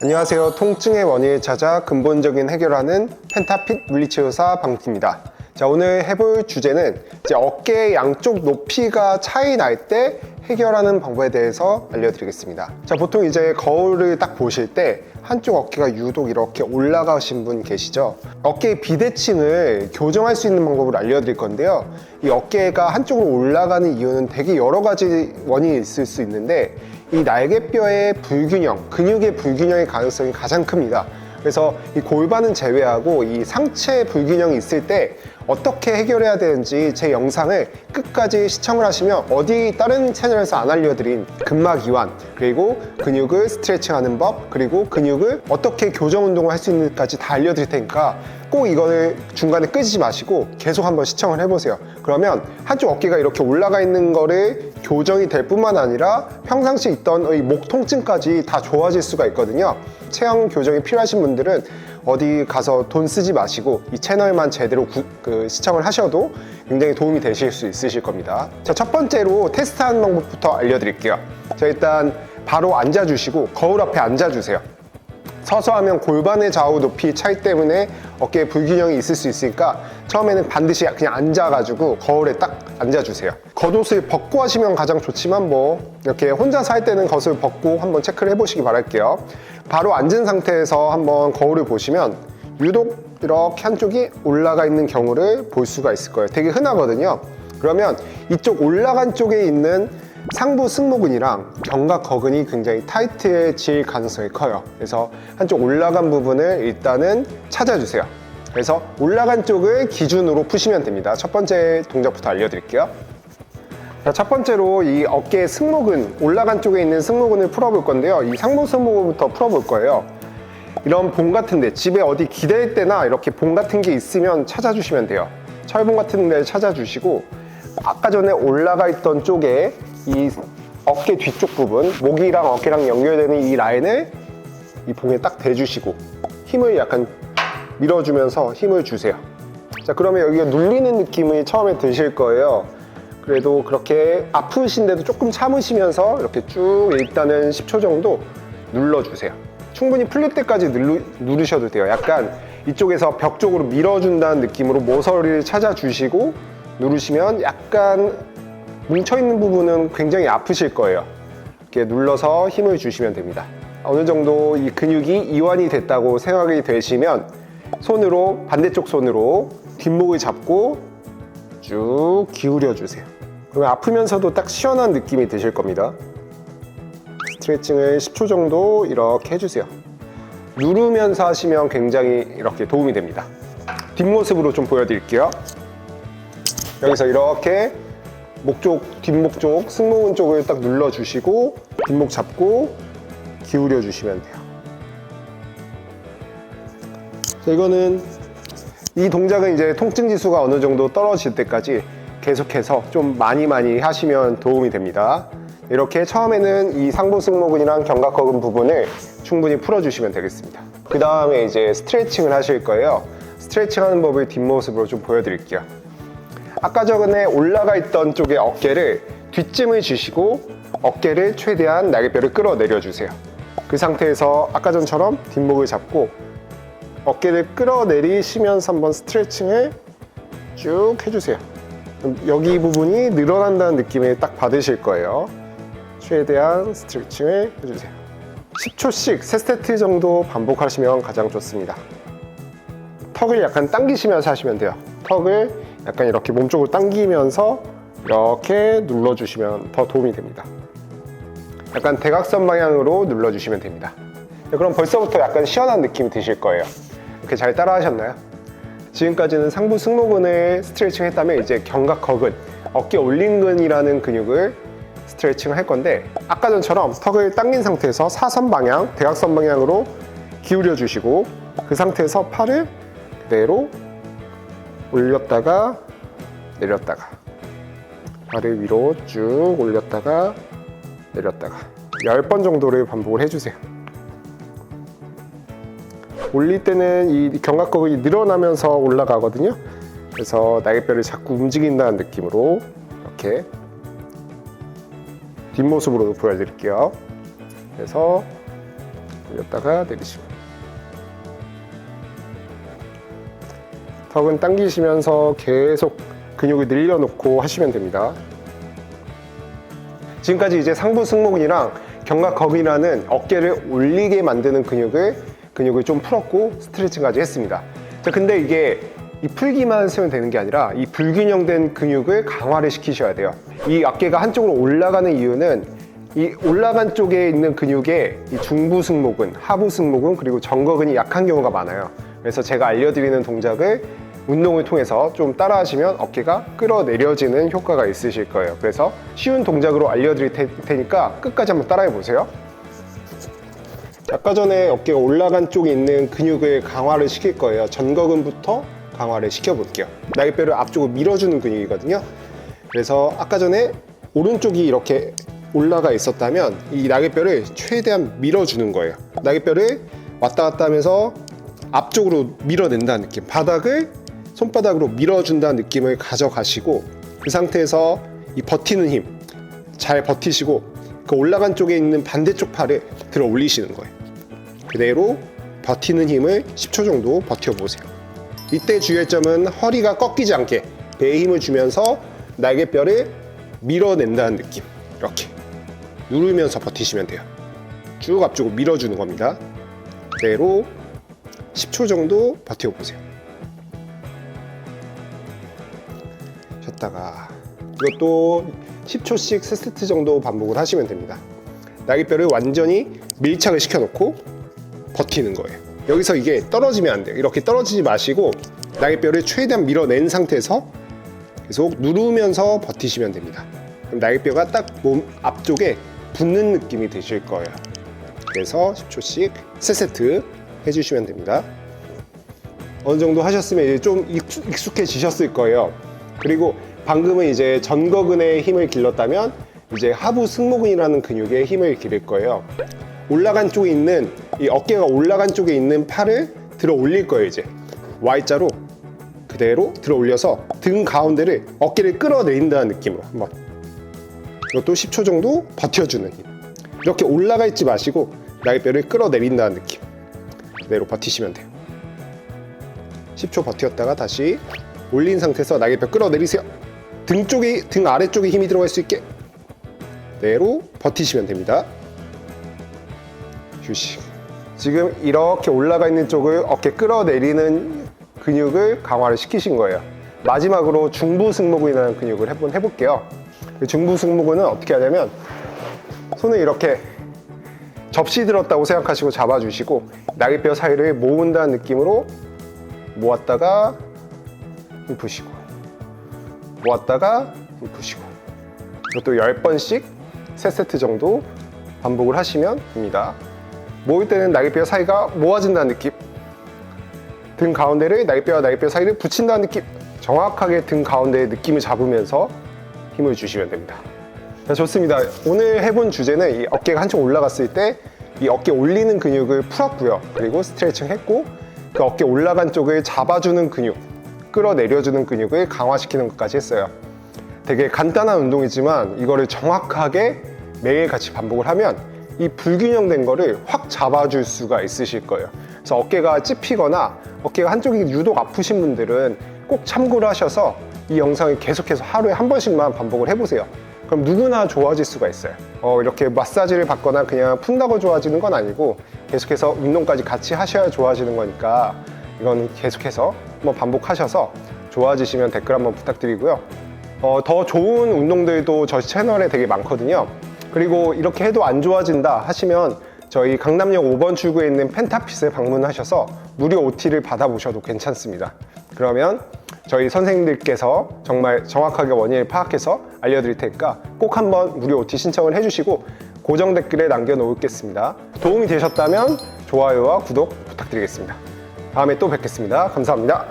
안녕하세요. 통증의 원인을 찾아 근본적인 해결하는 펜타핏 물리치료사 방팀입니다. 자, 오늘 해볼 주제는 이제 어깨의 양쪽 높이가 차이 날 때 해결하는 방법에 대해서 알려드리겠습니다. 자, 보통 이제 거울을 딱 보실 때 한쪽 어깨가 유독 이렇게 올라가신 분 계시죠? 어깨의 비대칭을 교정할 수 있는 방법을 알려드릴 건데요. 이 어깨가 한쪽으로 올라가는 이유는 되게 여러 가지 원인이 있을 수 있는데 이 날개뼈의 불균형, 근육의 불균형의 가능성이 가장 큽니다. 그래서 이 골반은 제외하고 이 상체 불균형이 있을 때 어떻게 해결해야 되는지 제 영상을 끝까지 시청을 하시면 어디 다른 채널에서 안 알려드린 근막 이완, 그리고 근육을 스트레칭하는 법, 그리고 근육을 어떻게 교정 운동을 할 수 있는지까지 다 알려드릴 테니까 꼭 이거를 중간에 끄지 마시고 계속 한번 시청을 해보세요. 그러면 한쪽 어깨가 이렇게 올라가 있는 거를 교정이 될 뿐만 아니라 평상시 있던 이 목 통증까지 다 좋아질 수가 있거든요. 체형 교정이 필요하신 분들은 어디 가서 돈 쓰지 마시고 이 채널만 제대로 시청을 하셔도 굉장히 도움이 되실 수 있으실 겁니다. 자, 첫 번째로 테스트하는 방법부터 알려드릴게요. 자, 일단 바로 앉아주시고 거울 앞에 앉아주세요. 서서 하면 골반의 좌우 높이 차이 때문에 어깨에 불균형이 있을 수 있으니까 처음에는 반드시 그냥 앉아가지고 거울에 딱 앉아주세요. 겉옷을 벗고 하시면 가장 좋지만 뭐 이렇게 혼자서 할 때는 겉을 벗고 한번 체크를 해보시기 바랄게요. 바로 앉은 상태에서 한번 거울을 보시면 유독 이렇게 한쪽이 올라가 있는 경우를 볼 수가 있을 거예요. 되게 흔하거든요. 그러면 이쪽 올라간 쪽에 있는 상부 승모근이랑 견갑거근이 굉장히 타이트해질 가능성이 커요. 그래서 한쪽 올라간 부분을 일단은 찾아주세요. 그래서 올라간 쪽을 기준으로 푸시면 됩니다. 첫 번째 동작부터 알려드릴게요. 자, 첫 번째로 이 어깨 승모근, 올라간 쪽에 있는 승모근을 풀어볼 건데요. 이 상부 승모근부터 풀어볼 거예요. 이런 봉 같은데, 집에 어디 기댈 때나 이렇게 봉 같은 게 있으면 찾아주시면 돼요. 철봉 같은 데를 찾아주시고 아까 전에 올라가 있던 쪽에 이 어깨 뒤쪽 부분, 목이랑 어깨랑 연결되는 이 라인을 이 봉에 딱 대주시고 힘을 약간 밀어주면서 힘을 주세요. 자, 그러면 여기가 눌리는 느낌이 처음에 드실 거예요. 그래도 그렇게 아프신데도 조금 참으시면서 이렇게 쭉 일단은 10초 정도 눌러주세요. 충분히 풀릴 때까지 누르셔도 돼요. 약간 이쪽에서 벽 쪽으로 밀어준다는 느낌으로 모서리를 찾아주시고 누르시면 약간 뭉쳐있는 부분은 굉장히 아프실 거예요. 이렇게 눌러서 힘을 주시면 됩니다. 어느 정도 이 근육이 이완이 됐다고 생각이 되시면 손으로, 반대쪽 손으로 뒷목을 잡고 쭉 기울여 주세요. 그러면 아프면서도 딱 시원한 느낌이 드실 겁니다. 스트레칭을 10초 정도 이렇게 해주세요. 누르면서 하시면 굉장히 이렇게 도움이 됩니다. 뒷모습으로 좀 보여드릴게요. 여기서 이렇게 목 쪽, 뒷목 쪽, 승모근 쪽을 딱 눌러주시고 뒷목 잡고 기울여 주시면 돼요. 자, 이거는 이 동작은 이제 통증 지수가 어느 정도 떨어질 때까지 계속해서 좀 많이 하시면 도움이 됩니다. 이렇게 처음에는 이 상부 승모근이랑 견갑거근 부분을 충분히 풀어주시면 되겠습니다. 그 다음에 이제 스트레칭을 하실 거예요. 스트레칭 하는 법을 뒷모습으로 좀 보여드릴게요. 아까 전에 올라가 있던 쪽의 어깨를 뒷짐을 주시고 어깨를 최대한 날개뼈를 끌어내려 주세요. 그 상태에서 아까 전처럼 뒷목을 잡고 어깨를 끌어내리시면서 한번 스트레칭을 쭉 해주세요. 여기 부분이 늘어난다는 느낌을 딱 받으실 거예요. 최대한 스트레칭을 해주세요. 10초씩 3세트 정도 반복하시면 가장 좋습니다. 턱을 약간 당기시면서 하시면 돼요. 턱을 약간 이렇게 몸쪽으로 당기면서 이렇게 눌러주시면 더 도움이 됩니다. 약간 대각선 방향으로 눌러주시면 됩니다. 그럼 벌써부터 약간 시원한 느낌이 드실 거예요. 이렇게 잘 따라 하셨나요? 지금까지는 상부 승모근을 스트레칭 했다면 이제 견갑거근, 어깨 올림근이라는 근육을 스트레칭을 할 건데 아까 전처럼 턱을 당긴 상태에서 사선 방향, 대각선 방향으로 기울여 주시고 그 상태에서 팔을 그대로 올렸다가 내렸다가 발을 위로 쭉 올렸다가 내렸다가 10번 정도를 반복을 해주세요. 올릴 때는 이 견갑거근이 늘어나면서 올라가거든요. 그래서 날개뼈를 자꾸 움직인다는 느낌으로 이렇게 뒷모습으로 보여드릴게요. 그래서 올렸다가 내리시고, 턱은 당기시면서 계속 근육을 늘려놓고 하시면 됩니다. 지금까지 이제 상부 승모근이랑 견갑거근이라는 어깨를 올리게 만드는 근육을 좀 풀었고 스트레칭까지 했습니다. 자, 근데 이게 이 풀기만 쓰면 되는 게 아니라 이 불균형된 근육을 강화를 시키셔야 돼요. 이 어깨가 한쪽으로 올라가는 이유는 이 올라간 쪽에 있는 근육에 이 중부 승모근, 하부 승모근, 그리고 정거근이 약한 경우가 많아요. 그래서 제가 알려드리는 동작을 운동을 통해서 좀 따라하시면 어깨가 끌어내려지는 효과가 있으실 거예요. 그래서 쉬운 동작으로 알려드릴 테니까 끝까지 한번 따라해 보세요. 아까 전에 어깨가 올라간 쪽에 있는 근육을 강화를 시킬 거예요. 전거근부터 강화를 시켜볼게요. 날개뼈를 앞쪽으로 밀어주는 근육이거든요. 그래서 아까 전에 오른쪽이 이렇게 올라가 있었다면 이 날개뼈를 최대한 밀어주는 거예요. 날개뼈를 왔다 갔다 하면서 앞쪽으로 밀어낸다는 느낌, 바닥을 손바닥으로 밀어준다는 느낌을 가져가시고, 그 상태에서 이 버티는 힘 잘 버티시고 그 올라간 쪽에 있는 반대쪽 팔을 들어 올리시는 거예요. 그대로 버티는 힘을 10초 정도 버텨보세요. 이때 주의할 점은 허리가 꺾이지 않게 배에 힘을 주면서 날개뼈를 밀어낸다는 느낌, 이렇게 누르면서 버티시면 돼요. 쭉 앞쪽으로 밀어주는 겁니다. 그대로 10초 정도 버텨보세요. 쉬었다가 이것도 10초씩 3세트 정도 반복을 하시면 됩니다. 날개뼈를 완전히 밀착을 시켜놓고 버티는 거예요. 여기서 이게 떨어지면 안 돼요. 이렇게 떨어지지 마시고 날개뼈를 최대한 밀어낸 상태에서 계속 누르면서 버티시면 됩니다. 그럼 날개뼈가 딱 몸 앞쪽에 붙는 느낌이 드실 거예요. 그래서 10초씩 3세트 해주시면 됩니다. 어느 정도 하셨으면 이제 좀 익숙해지셨을 거예요. 그리고 방금은 이제 전거근의 힘을 길렀다면 이제 하부 승모근이라는 근육에 힘을 기를 거예요. 올라간 쪽에 있는 이 어깨가 올라간 쪽에 있는 팔을 들어 올릴 거예요. 이제 Y자로 그대로 들어 올려서 등 가운데를 어깨를 끌어내린다는 느낌으로 한번, 이것도 10초 정도 버텨주는 힘. 이렇게 올라가 있지 마시고 날개뼈를 끌어내린다는 느낌, 그대로 버티시면 돼요. 10초 버텼다가 다시 올린 상태에서 날개뼈 끌어내리세요. 등 아래쪽에 힘이 들어갈 수 있게 그대로 버티시면 됩니다. 휴식. 지금 이렇게 올라가 있는 쪽을 어깨 끌어내리는 근육을 강화를 시키신 거예요. 마지막으로 중부 승모근이라는 근육을 한번 해볼게요. 중부 승모근은 어떻게 하냐면 손을 이렇게 접시 들었다고 생각하시고 잡아주시고 날개뼈 사이를 모은다는 느낌으로 모았다가 힘 푸시고, 모았다가 힘 푸시고, 이것도 10번씩 3세트 정도 반복을 하시면 됩니다. 모을 때는 날개뼈 사이가 모아진다는 느낌, 등 가운데를 날개뼈와 사이를 붙인다는 느낌, 정확하게 등 가운데의 느낌을 잡으면서 힘을 주시면 됩니다. 자, 좋습니다. 오늘 해본 주제는 이 어깨가 한쪽 올라갔을 때 이 어깨 올리는 근육을 풀었고요. 그리고 스트레칭 했고, 그 어깨 올라간 쪽을 잡아주는 근육, 끌어내려주는 근육을 강화시키는 것까지 했어요. 되게 간단한 운동이지만 이거를 정확하게 매일 같이 반복을 하면 이 불균형된 거를 확 잡아줄 수가 있으실 거예요. 그래서 어깨가 찝히거나 어깨가 한쪽이 유독 아프신 분들은 꼭 참고를 하셔서 이 영상을 계속해서 하루에 한 번씩만 반복을 해보세요. 그럼 누구나 좋아질 수가 있어요. 이렇게 마사지를 받거나 그냥 푼다고 좋아지는 건 아니고 계속해서 운동까지 같이 하셔야 좋아지는 거니까 이건 계속해서 한번 반복하셔서 좋아지시면 댓글 한번 부탁드리고요. 더 좋은 운동들도 저희 채널에 되게 많거든요. 그리고 이렇게 해도 안 좋아진다 하시면 저희 강남역 5번 출구에 있는 펜타핏에 방문하셔서 무료 OT를 받아보셔도 괜찮습니다. 그러면 저희 선생님들께서 정말 정확하게 원인을 파악해서 알려드릴 테니까 꼭 한번 무료 OT 신청을 해주시고 고정 댓글에 남겨놓겠습니다. 도움이 되셨다면 좋아요와 구독 부탁드리겠습니다. 다음에 또 뵙겠습니다. 감사합니다.